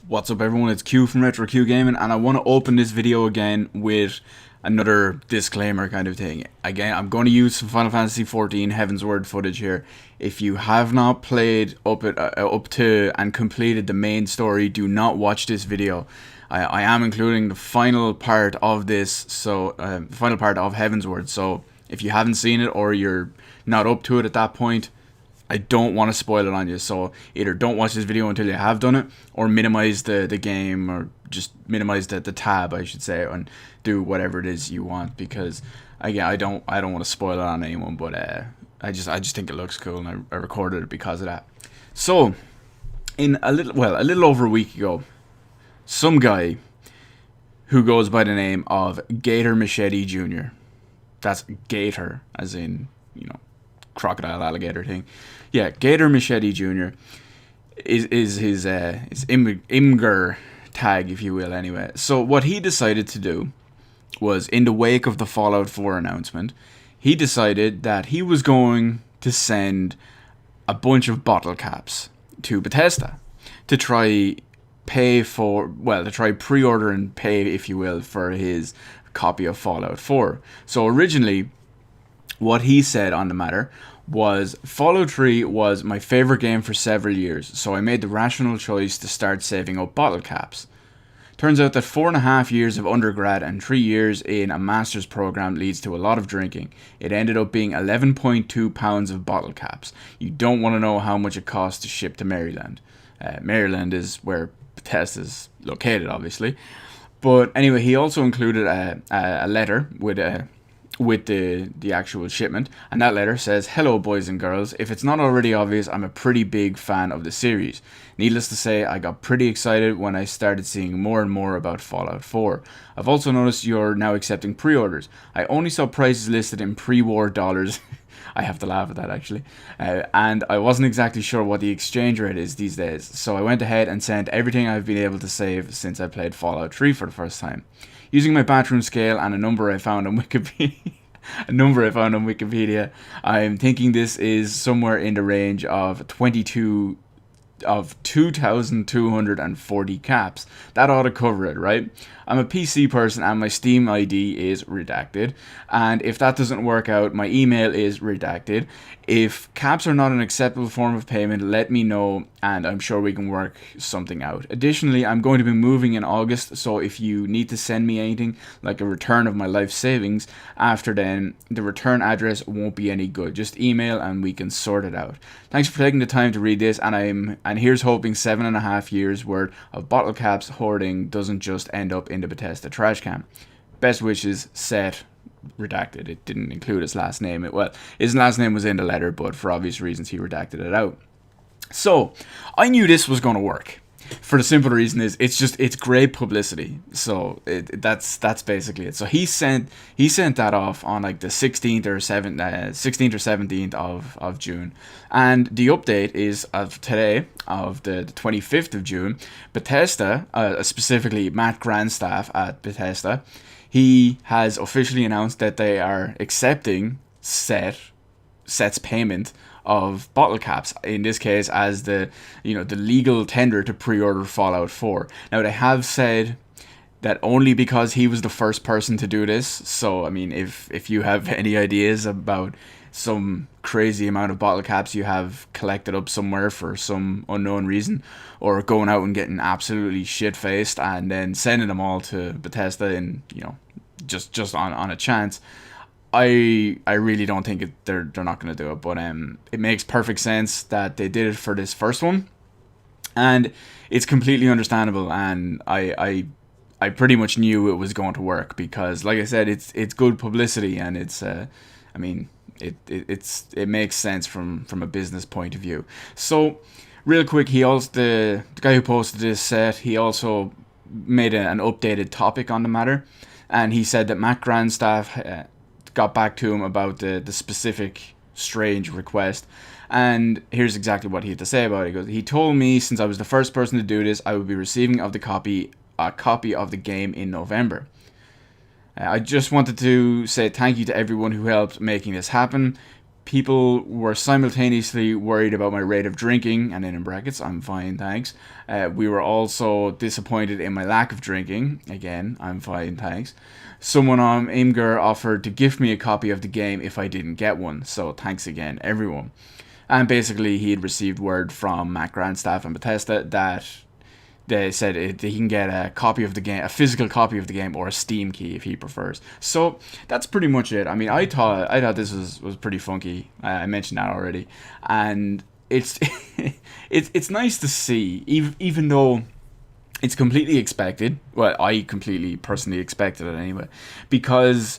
What's up everyone, it's Q from Retro Q Gaming, and I want to open this video again with another disclaimer kind of thing. Again, I'm going to use some Final Fantasy XIV Heaven's Word footage here. If you have not played up to and completed the main story, do not watch this video. I am including the final part of this, final part of Heaven's Word, so if you haven't seen it or you're not up to it at that point, I don't want to spoil it on you, so either don't watch this video until you have done it, or minimize the game, or just minimize the tab, I should say, and do whatever it is you want, because again, I don't want to spoil it on anyone, but I just think it looks cool, and I recorded it because of that. So, in a little over a week ago, some guy who goes by the name of Gator Machete Jr. That's Gator, as in, crocodile alligator thing. Yeah, Gator Machete Jr. is his Imgur tag, if you will, anyway. So what he decided to do was, in the wake of the Fallout 4 announcement, he decided that he was going to send a bunch of bottle caps to Bethesda to try pre-order and pay, if you will, for his copy of Fallout 4. So originally, what he said on the matter was, Fallout 3 was my favourite game for several years, so I made the rational choice to start saving up bottle caps. Turns out that 4.5 years of undergrad and 3 years in a master's program leads to a lot of drinking. It ended up being 11.2 pounds of bottle caps. You don't want to know how much it costs to ship to Maryland. Maryland is where Bethesda's located, obviously. But anyway, he also included a letter with the actual shipment, and that letter says, "Hello boys and girls, if it's not already obvious, I'm a pretty big fan of the series. Needless to say, I got pretty excited when I started seeing more and more about Fallout 4. I've also noticed you're now accepting pre-orders. I only saw prices listed in pre-war dollars." I have to laugh at that, actually. And I wasn't exactly sure what the exchange rate is these days, so I went ahead and sent everything I've been able to save since I played Fallout 3 for the first time. Using my bathroom scale and a number I found on Wikipedia, I'm thinking this is somewhere in the range of 2,240 caps. That ought to cover it, right? I'm a PC person and my Steam ID is redacted, and if that doesn't work out, my email is redacted. If caps are not an acceptable form of payment, let me know and I'm sure we can work something out. Additionally, I'm going to be moving in August, so if you need to send me anything like a return of my life savings after then, the return address won't be any good. Just email and we can sort it out. Thanks for taking the time to read this, and here's hoping 7.5 years worth of bottle caps hoarding doesn't just end up in the Bethesda trash can. Best wishes, Seth. Redacted. It didn't include his last name. His last name was in the letter, but for obvious reasons he redacted it out. So I knew this was going to work, for the simple reason is it's great publicity. So that's basically it. So he sent that off on like the 16th or 17th of June, and the update is of today, of the 25th of June. Bethesda, specifically Matt Grandstaff at Bethesda, he has officially announced that they are accepting Seth's payment of bottle caps, in this case as the legal tender to pre-order Fallout 4. Now, they have said that only because he was the first person to do this. So I mean, if you have any ideas about some crazy amount of bottle caps you have collected up somewhere for some unknown reason, or going out and getting absolutely shit-faced and then sending them all to Bethesda and just on a chance, I really don't think they're not going to do it. But it makes perfect sense that they did it for this first one, and it's completely understandable. And I pretty much knew it was going to work because, like I said, it's good publicity, and it makes sense from a business point of view. So real quick, the guy who posted this said he also made an updated topic on the matter, and he said that Matt Grandstaff got back to him about the specific strange request, and here's exactly what he had to say about it. He goes, "He told me since I was the first person to do this, I would be receiving a copy of the game in November. I just wanted to say thank you to everyone who helped making this happen. people were simultaneously worried about my rate of drinking, and then in brackets, I'm fine, thanks. We were also disappointed in my lack of drinking. Again, I'm fine, thanks. Someone on Imgur offered to gift me a copy of the game if I didn't get one, so thanks again, everyone. And basically, he had received word from Matt Grandstaff and Bethesda that they said he can get a copy of the game, a physical copy of the game, or a Steam key if he prefers. So that's pretty much it. I mean, I thought this was pretty funky. I mentioned that already, and it's it's nice to see, even though it's completely expected. Well, I completely personally expected it anyway, because,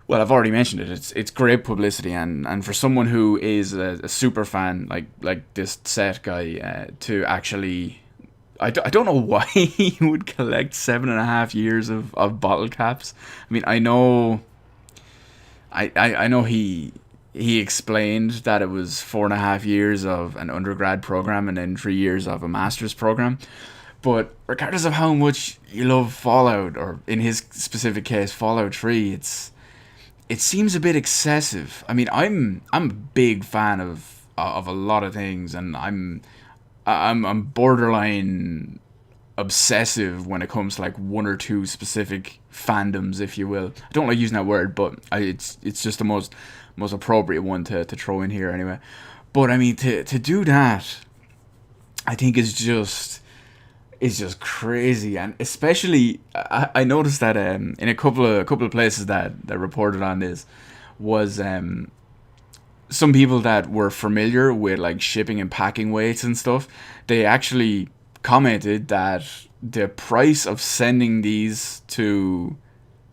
well, I've already mentioned it. It's great publicity, and for someone who is a super fan like this Seth guy, to actually, I don't know why he would collect 7.5 years of bottle caps. I mean, I know he explained that it was 4.5 years of an undergrad program and then 3 years of a master's program. But regardless of how much you love Fallout, or in his specific case Fallout 3, it seems a bit excessive. I mean, I'm a big fan of a lot of things, and I'm borderline obsessive when it comes to like one or two specific fandoms, if you will. I don't like using that word, but it's just the most appropriate one to throw in here anyway. But I mean, to do that, I think is just crazy. And especially I noticed that in a couple of places that reported on this was some people that were familiar with like shipping and packing weights and stuff. They actually commented that the price of sending these to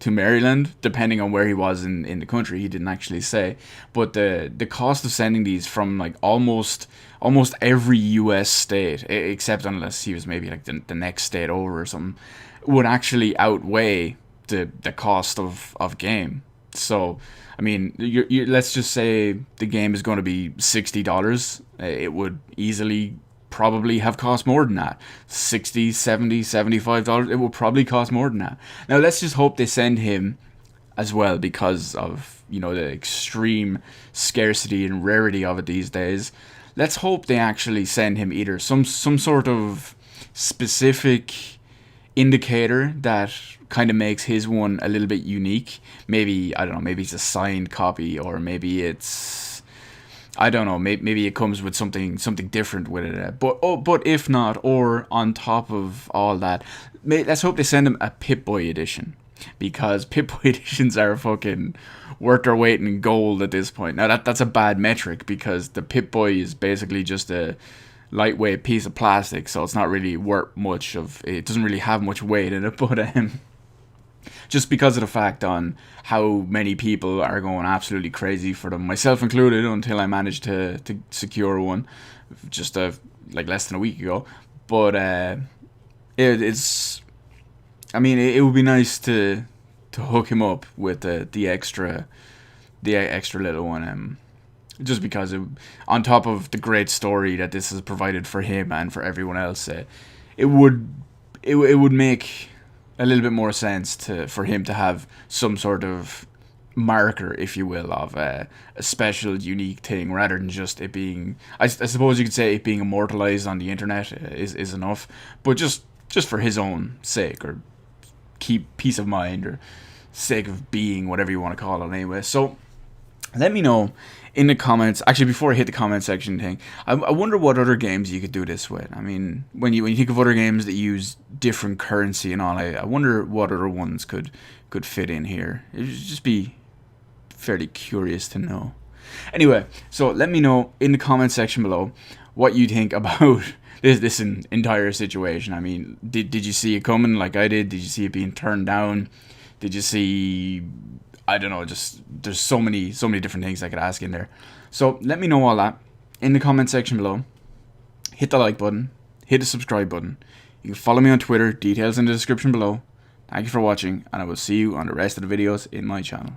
Maryland, depending on where he was in the country, he didn't actually say, but the cost of sending these from like almost every US state, except unless he was maybe like the next state over or something, would actually outweigh the cost of game. So I mean, let's just say the game is going to be $60. It would easily probably have cost more than that. $60, $70, $75. It will probably cost more than that. Now let's just hope they send him as well, because of, you know, the extreme scarcity and rarity of it these days. Let's hope they actually send him either some sort of specific indicator that kind of makes his one a little bit unique. Maybe, I don't know, maybe it's a signed copy, or maybe it's, I don't know, maybe it comes with something different with it. But if not, or on top of all that, let's hope they send him a Pip-Boy edition, because Pip-Boy editions are fucking worth their weight in gold at this point. Now that's a bad metric, because the Pip-Boy is basically just a lightweight piece of plastic, so it's not really worth much of. It doesn't really have much weight in it, but just because of the fact on how many people are going absolutely crazy for them, myself included, until I managed to secure one just like less than a week ago. But it's, I mean, it would be nice to hook him up with the extra little one, just because on top of the great story that this has provided for him and for everyone else, it would make a little bit more sense for him to have some sort of marker, if you will, of a special, unique thing, rather than just it being, I suppose you could say it being immortalized on the internet is enough, but just for his own sake, or keep peace of mind, or sake of being, whatever you want to call it anyway. So let me know in the comments. Actually, before I hit the comment section thing, I wonder what other games you could do this with. I mean, when you think of other games that use different currency and all, I wonder what other ones could fit in here. It would just be fairly curious to know. Anyway, so let me know in the comment section below what you think about this entire situation. I mean, did you see it coming like I did? Did you see it being turned down? Did you see, I don't know, just there's so many different things I could ask in there. So let me know all that in the comment section below. Hit the like button, hit the subscribe button. You can follow me on Twitter, details in the description below. Thank you for watching, and I will see you on the rest of the videos in my channel.